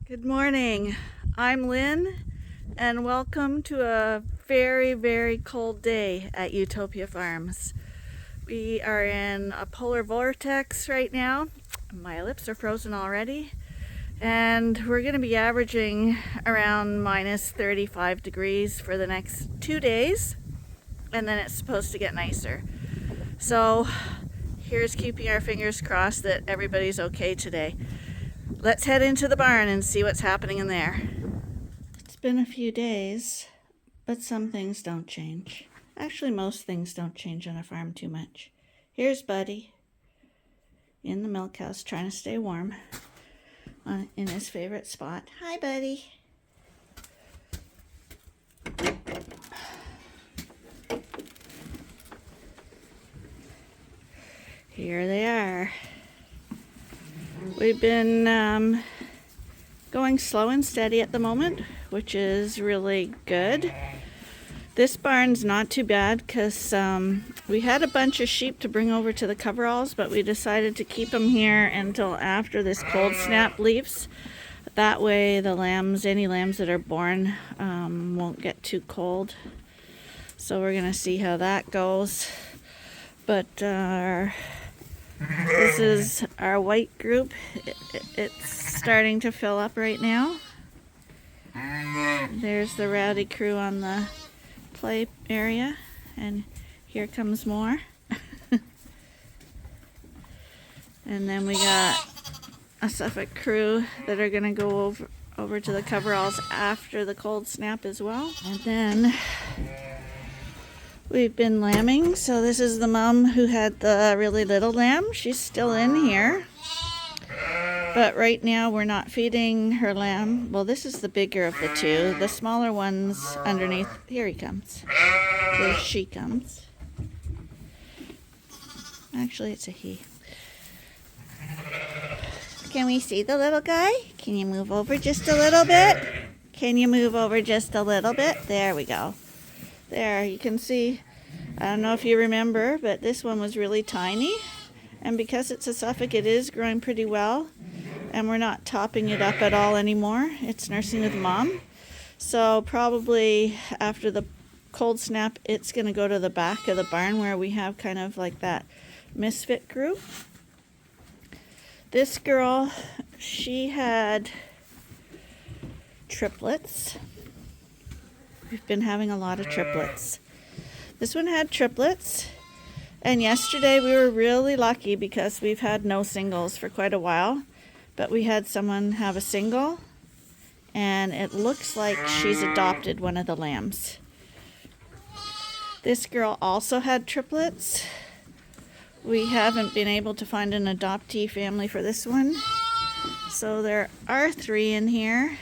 Good morning. I'm Lynn, and welcome to a very, very cold day at Ewetopia Farms. We are in a polar vortex right now. My lips are frozen already, and we're going to be averaging around minus 35 degrees for the next 2 days, and then it's supposed to get nicer. So here's keeping our fingers crossed that everybody's okay today. Let's head into the barn and see what's happening in there. It's been a few days, but some things don't change. Actually, most things don't change on a farm too much. Here's Buddy in the milk house trying to stay warm in his favorite spot. Hi, Buddy. Here they are. We've been going slow and steady at the moment, which is really good. This barn's not too bad because we had a bunch of sheep to bring over to the coveralls, but we decided to keep them here until after this cold snap leaves. That way the lambs, any lambs that are born, won't get too cold. So we're going to see how that goes. But this is our white group. It's starting to fill up right now. There's the rowdy crew on the play area, and here comes more. And then we got a Suffolk crew that are going to go over to the coveralls after the cold snap as well. And then we've been lambing, so this is the mom who had the really little lamb. She's still in here. But right now we're not feeding her lamb. Well, this is the bigger of the two. The smaller one's underneath. Here he comes. Here she comes. Actually, it's a he. Can we see the little guy? Can you move over just a little bit? Can you move over just a little bit? There we go. There, you can see, I don't know if you remember, but this one was really tiny. And because it's a Suffolk, it is growing pretty well. And we're not topping it up at all anymore. It's nursing with mom. So probably after the cold snap, it's going to go to the back of the barn where we have kind of like that misfit group. This girl, she had triplets. We've been having a lot of triplets. This one had triplets. And yesterday we were really lucky because we've had no singles for quite a while. But we had someone have a single. And it looks like she's adopted one of the lambs. This girl also had triplets. We haven't been able to find an adoptee family for this one. So there are 3 in here.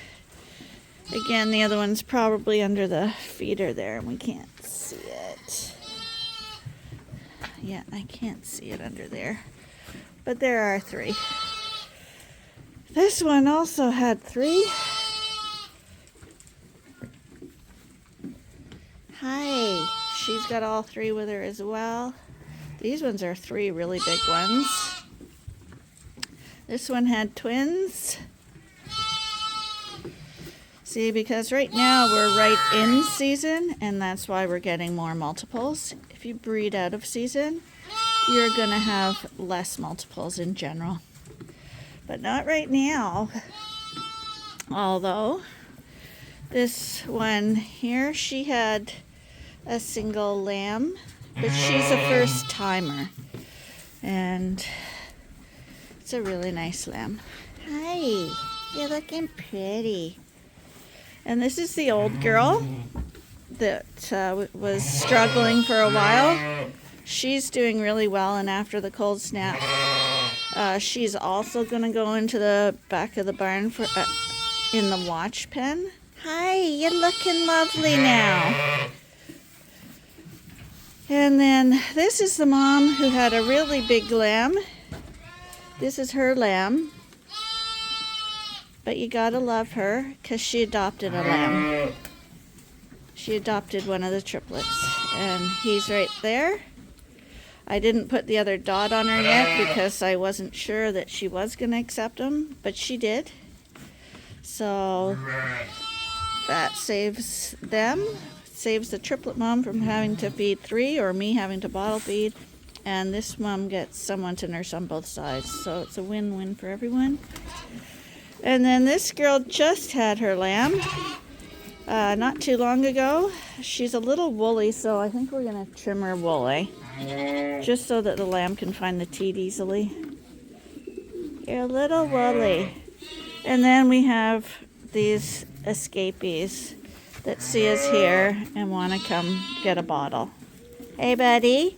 Again, the other one's probably under the feeder there, and we can't see it. Yeah, I can't see it under there. But there are 3. This one also had 3. Hi. She's got all 3 with her as well. These ones are 3 really big ones. This one had twins. See, because right now we're right in season, and that's why we're getting more multiples. If you breed out of season, you're going to have less multiples in general. But not right now. Although, this one here, she had a single lamb, but she's a first timer. And it's a really nice lamb. Hi, you're looking pretty. And this is the old girl that was struggling for a while. She's doing really well, and after the cold snap, she's also going to go into the back of the barn for in the watch pen. Hi, you're looking lovely now. And then this is the mom who had a really big lamb. This is her lamb. But you gotta love her because she adopted a lamb. She adopted one of the triplets, and he's right there. I didn't put the other dot on her yet because I wasn't sure that she was going to accept him, but she did. So that saves them, saves the triplet mom from having to feed 3 or me having to bottle feed. And this mom gets someone to nurse on both sides. So it's a win-win for everyone. And then this girl just had her lamb not too long ago. She's a little woolly, so I think we're going to trim her woolly. Just so that the lamb can find the teat easily. You're a little woolly. And then we have these escapees that see us here and want to come get a bottle. Hey, buddy.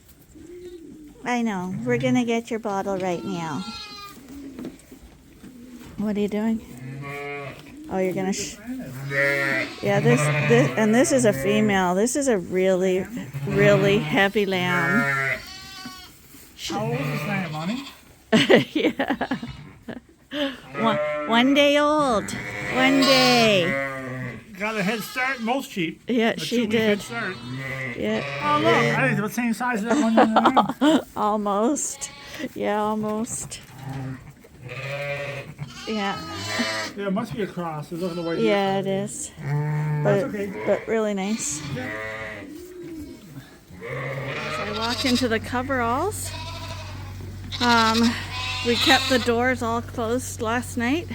I know. We're going to get your bottle right now. What are you doing? Oh, you're going to... Yeah, this is a female. This is a really, really heavy lamb. How old is this lamb, honey? Yeah. One day old. One day. Got a head start, most sheep. Yeah, she did. Yeah. Oh, look. I think it's the same size as that one in the lamb. Almost. Yeah, almost. Yeah. Yeah, it must be a cross. It doesn't know what Yeah, it is. That's okay. But really nice. Yeah. As I walk into the coveralls, we kept the doors all closed last night,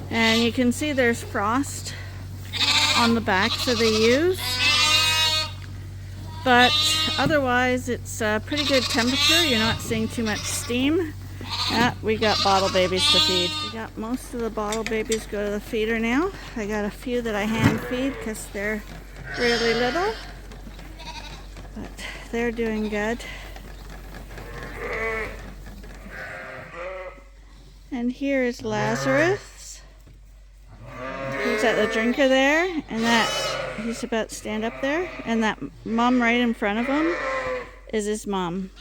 and you can see there's frost on the backs of the ewes, but otherwise it's a pretty good temperature. You're not seeing too much steam. We got bottle babies to feed. We got most of the bottle babies go to the feeder now. I got a few that I hand feed because they're really little, but they're doing good. And here is Lazarus. He's at the drinker there, and he's about to stand up there, and that mom right in front of him is his mom.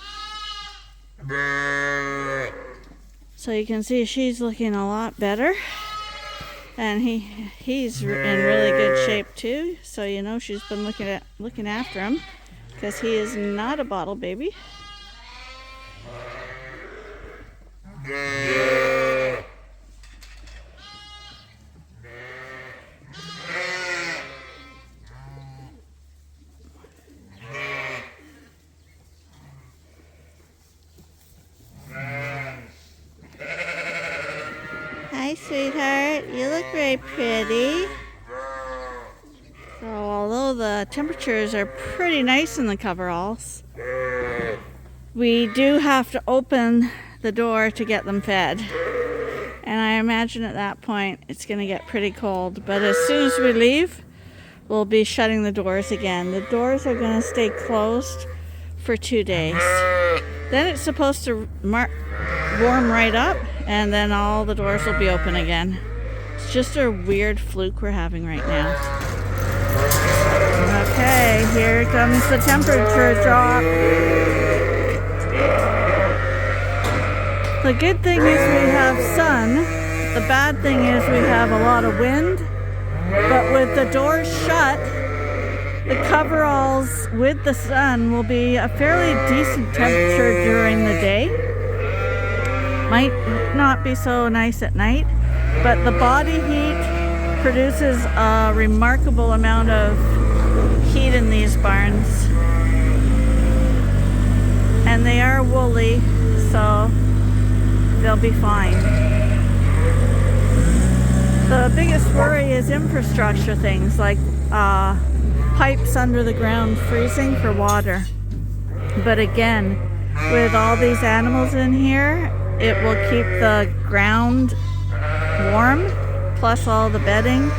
So you can see she's looking a lot better, and he's in really good shape too. So you know she's been looking after him because he is not a bottle baby. Hi, sweetheart. You look very pretty. So although the temperatures are pretty nice in the coveralls, we do have to open the door to get them fed. And I imagine at that point it's going to get pretty cold. But as soon as we leave, we'll be shutting the doors again. The doors are going to stay closed for 2 days. Then it's supposed to warm right up, and then all the doors will be open again. It's just a weird fluke we're having right now. Okay, here comes the temperature drop. The good thing is we have sun. The bad thing is we have a lot of wind. But with the doors shut, the coveralls with the sun will be a fairly decent temperature during the day. Might not be so nice at night, but the body heat produces a remarkable amount of heat in these barns. And they are woolly, so they'll be fine. The biggest worry is infrastructure things like pipes under the ground freezing for water. But again, with all these animals in here, it will keep the ground warm, plus all the bedding.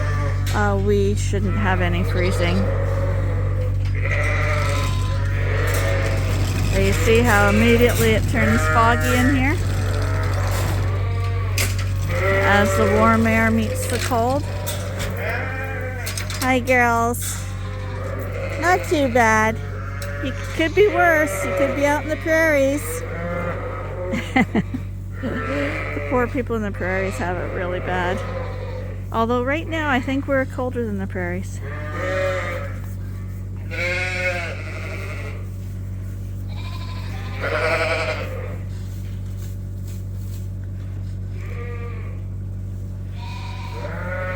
We shouldn't have any freezing. So you see how immediately it turns foggy in here as the warm air meets the cold. Hi, girls. Not too bad. You could be worse. You could be out in the prairies. The poor people in the prairies have it really bad. Although right now I think we're colder than the prairies.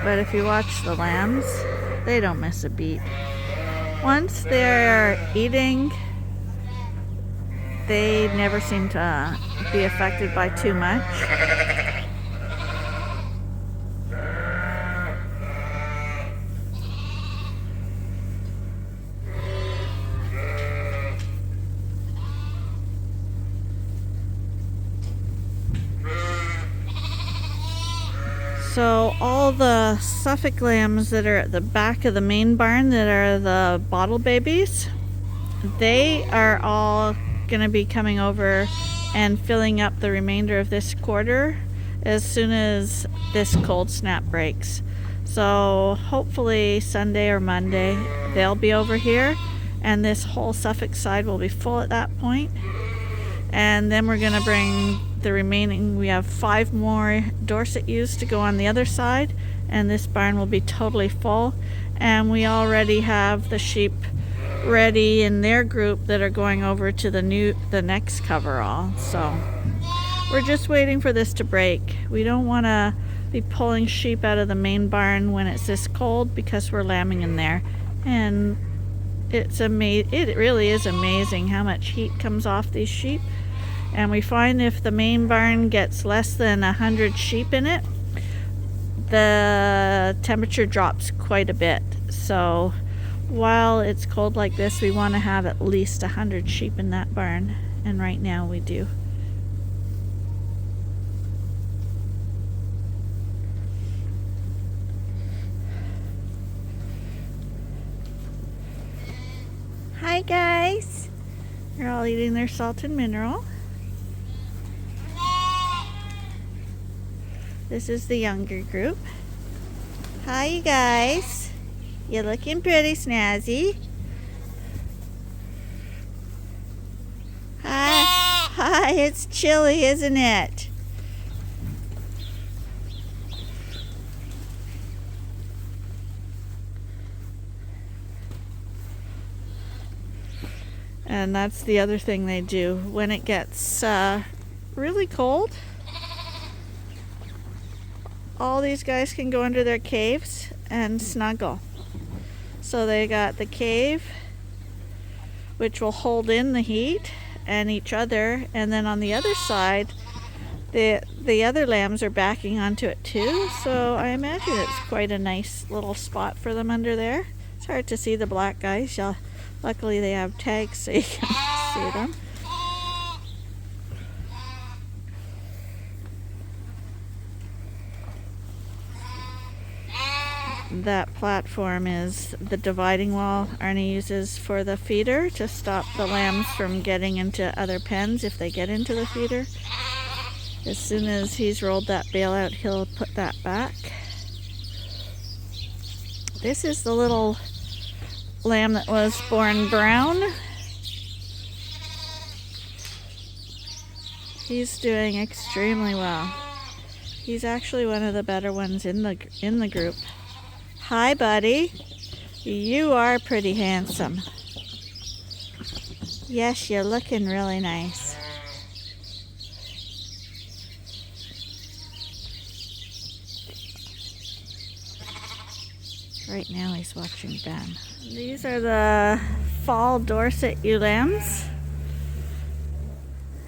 But if you watch the lambs, they don't miss a beat. Once they're eating, they never seem to be affected by too much. So all the Suffolk lambs that are at the back of the main barn that are the bottle babies, they are all going to be coming over and filling up the remainder of this quarter as soon as this cold snap breaks. So hopefully Sunday or Monday they'll be over here, and this whole Suffolk side will be full at that point. And then we're going to bring the remaining, we have 5 more Dorset ewes to go on the other side, and this barn will be totally full. And we already have the sheep ready in their group that are going over to the next coverall. So we're just waiting for this to break. We don't want to be pulling sheep out of the main barn when it's this cold, because we're lambing in there, and it really is amazing how much heat comes off these sheep. And we find if the main barn gets less than 100 sheep in it, the temperature drops quite a bit. So while it's cold like this, we want to have at least 100 sheep in that barn, and right now we do. Hi guys! They're all eating their salt and mineral. This is the younger group. Hi you guys. You're looking pretty snazzy. Hi. Hi, it's chilly, isn't it? And that's the other thing they do. When it gets really cold, all these guys can go under their caves and snuggle. So they got the cave, which will hold in the heat and each other, and then on the other side, the other lambs are backing onto it too. So I imagine it's quite a nice little spot for them under there. It's hard to see the black guys. Luckily they have tags so you can see them. That platform is the dividing wall Arnie uses for the feeder to stop the lambs from getting into other pens if they get into the feeder. As soon as he's rolled that bale out, he'll put that back. This is the little lamb that was born brown. He's doing extremely well. He's actually one of the better ones in the group. Hi, buddy. You are pretty handsome. Yes, you're looking really nice. Right now he's watching Ben. These are the fall Dorset ewe lambs.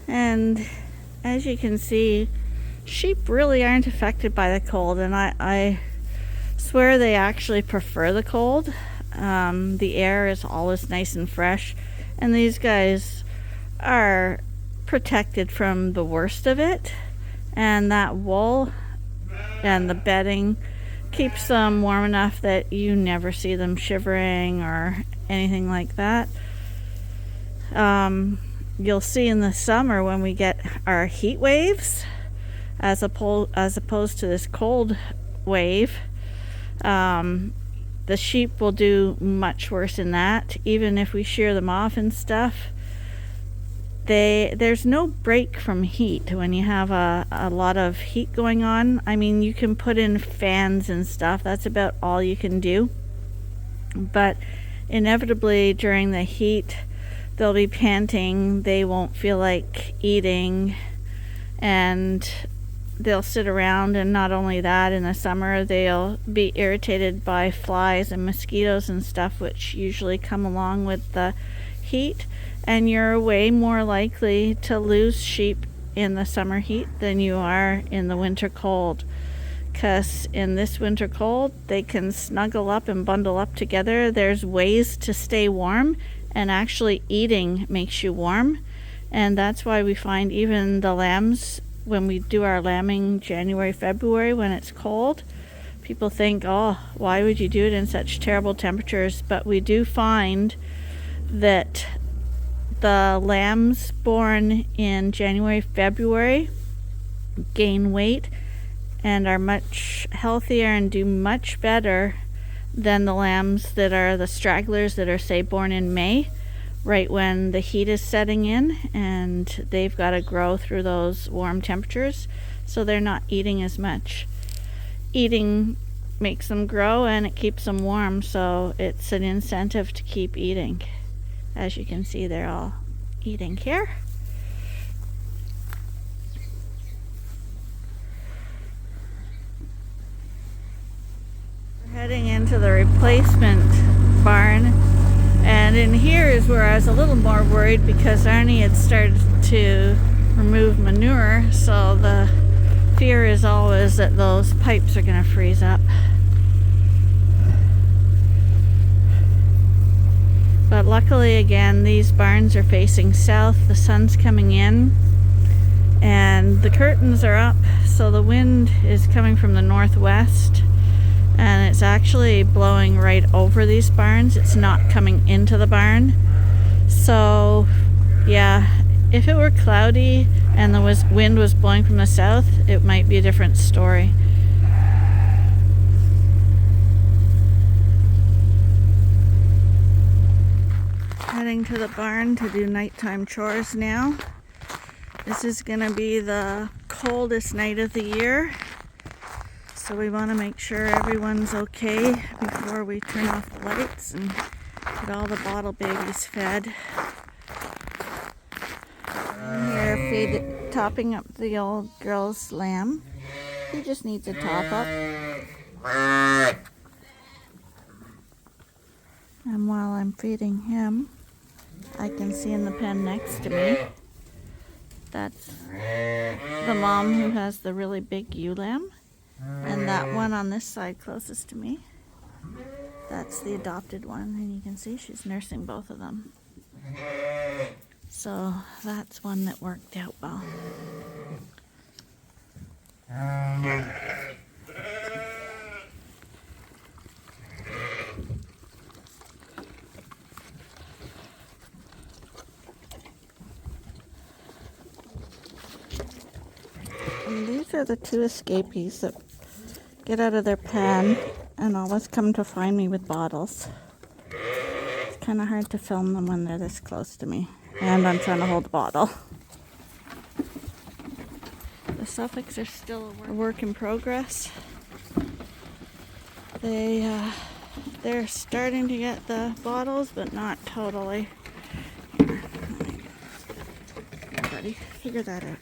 And as you can see, sheep really aren't affected by the cold, and I swear they actually prefer the cold. The air is always nice and fresh, and these guys are protected from the worst of it, and that wool and the bedding keeps them warm enough that you never see them shivering or anything like that. You'll see in the summer when we get our heat waves, as opposed to this cold wave, the sheep will do much worse in that. Even if we shear them off and stuff, there's no break from heat when you have a lot of heat going on. I mean, you can put in fans and stuff, that's about all you can do, but inevitably during the heat they'll be panting, they won't feel like eating, and they'll sit around, and not only that, in the summer they'll be irritated by flies and mosquitoes and stuff, which usually come along with the heat, and you're way more likely to lose sheep in the summer heat than you are in the winter cold, because in this winter cold they can snuggle up and bundle up together. There's ways to stay warm, and actually eating makes you warm, and that's why we find even the lambs, when we do our lambing January, February, when it's cold, people think, oh, why would you do it in such terrible temperatures? But we do find that the lambs born in January, February gain weight and are much healthier and do much better than the lambs that are the stragglers that are, say, born in May, right when the heat is setting in, and they've got to grow through those warm temperatures, so they're not eating as much. Eating makes them grow and it keeps them warm, so it's an incentive to keep eating. As you can see, they're all eating here. We're heading into the replacement barn. And in here is where I was a little more worried, because Arnie had started to remove manure, so the fear is always that those pipes are going to freeze up. But luckily, again, these barns are facing south, the sun's coming in, and the curtains are up, so the wind is coming from the northwest. And it's actually blowing right over these barns. It's not coming into the barn. So, yeah, if it were cloudy and the wind was blowing from the south, it might be a different story. Heading to the barn to do nighttime chores now. This is going to be the coldest night of the year. So we want to make sure everyone's okay before we turn off the lights and get all the bottle babies fed. I'm here topping up the old girl's lamb. He just needs a top up. And while I'm feeding him, I can see in the pen next to me, that's the mom who has the really big ewe lamb. And that one on this side closest to me, that's the adopted one, and you can see she's nursing both of them. So that's one that worked out well. And these are the two escapees that get out of their pen and always come to find me with bottles. It's kind of hard to film them when they're this close to me, and I'm trying to hold the bottle. The Suffolks are still a work in progress. They're starting to get the bottles, but not totally. Here, buddy, figure that out.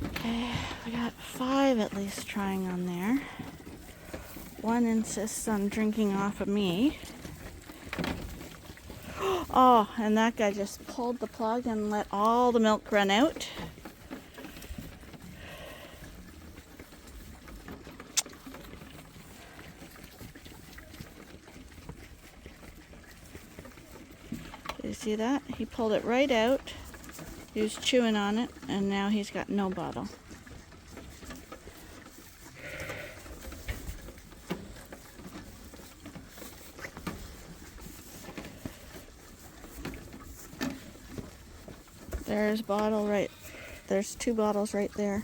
Okay, we got 5 at least trying on there. One insists on drinking off of me. Oh, and that guy just pulled the plug and let all the milk run out. Do you see that? He pulled it right out. He was chewing on it, and now he's got no bottle. There's bottle right. There's 2 bottles right there.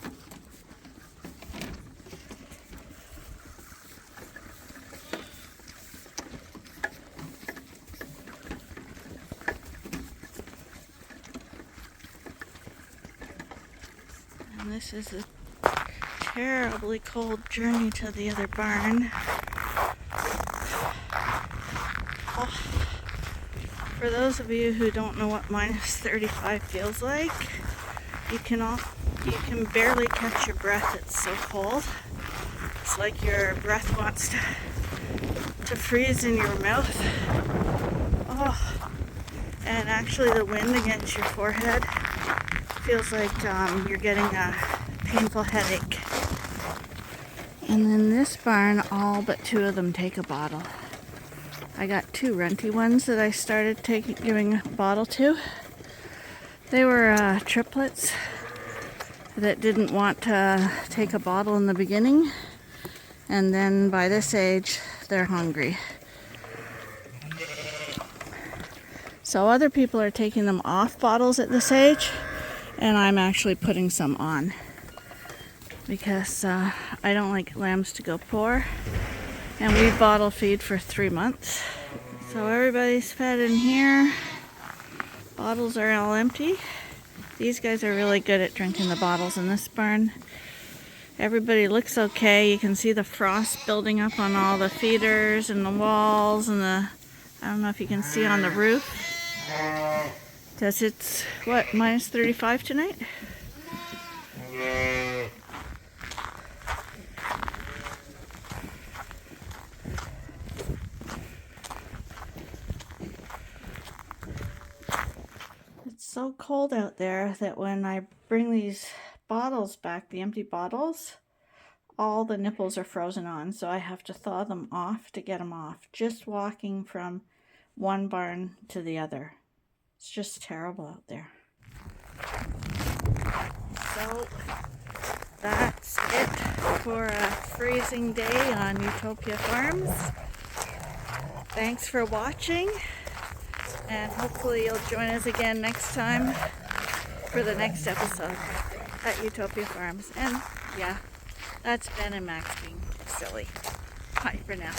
And this is a terribly cold journey to the other barn. Oh. For those of you who don't know what minus 35 feels like, you can barely catch your breath. It's so cold. It's like your breath wants to freeze in your mouth. Oh, and actually the wind against your forehead feels like you're getting a painful headache. And then this barn, all but 2 of them take a bottle. I got 2 renty ones that I started giving a bottle to. They were triplets that didn't want to take a bottle in the beginning, and then by this age they're hungry. So other people are taking them off bottles at this age, and I'm actually putting some on because I don't like lambs to go poor, and we bottle feed for 3 months. So everybody's fed in here. Bottles are all empty. These guys are really good at drinking the bottles in this barn. Everybody looks okay. You can see the frost building up on all the feeders and the walls and I don't know if you can see on the roof. Because it's, what, minus 35 tonight? It's so cold out there that when I bring these bottles back, the empty bottles, all the nipples are frozen on, so I have to thaw them off to get them off. Just walking from one barn to the other. It's just terrible out there. So that's it for a freezing day on Ewetopia Farms. Thanks for watching, and hopefully you'll join us again next time for the next episode at Ewetopia Farms. And yeah, that's Ben and Max being silly. Bye for now.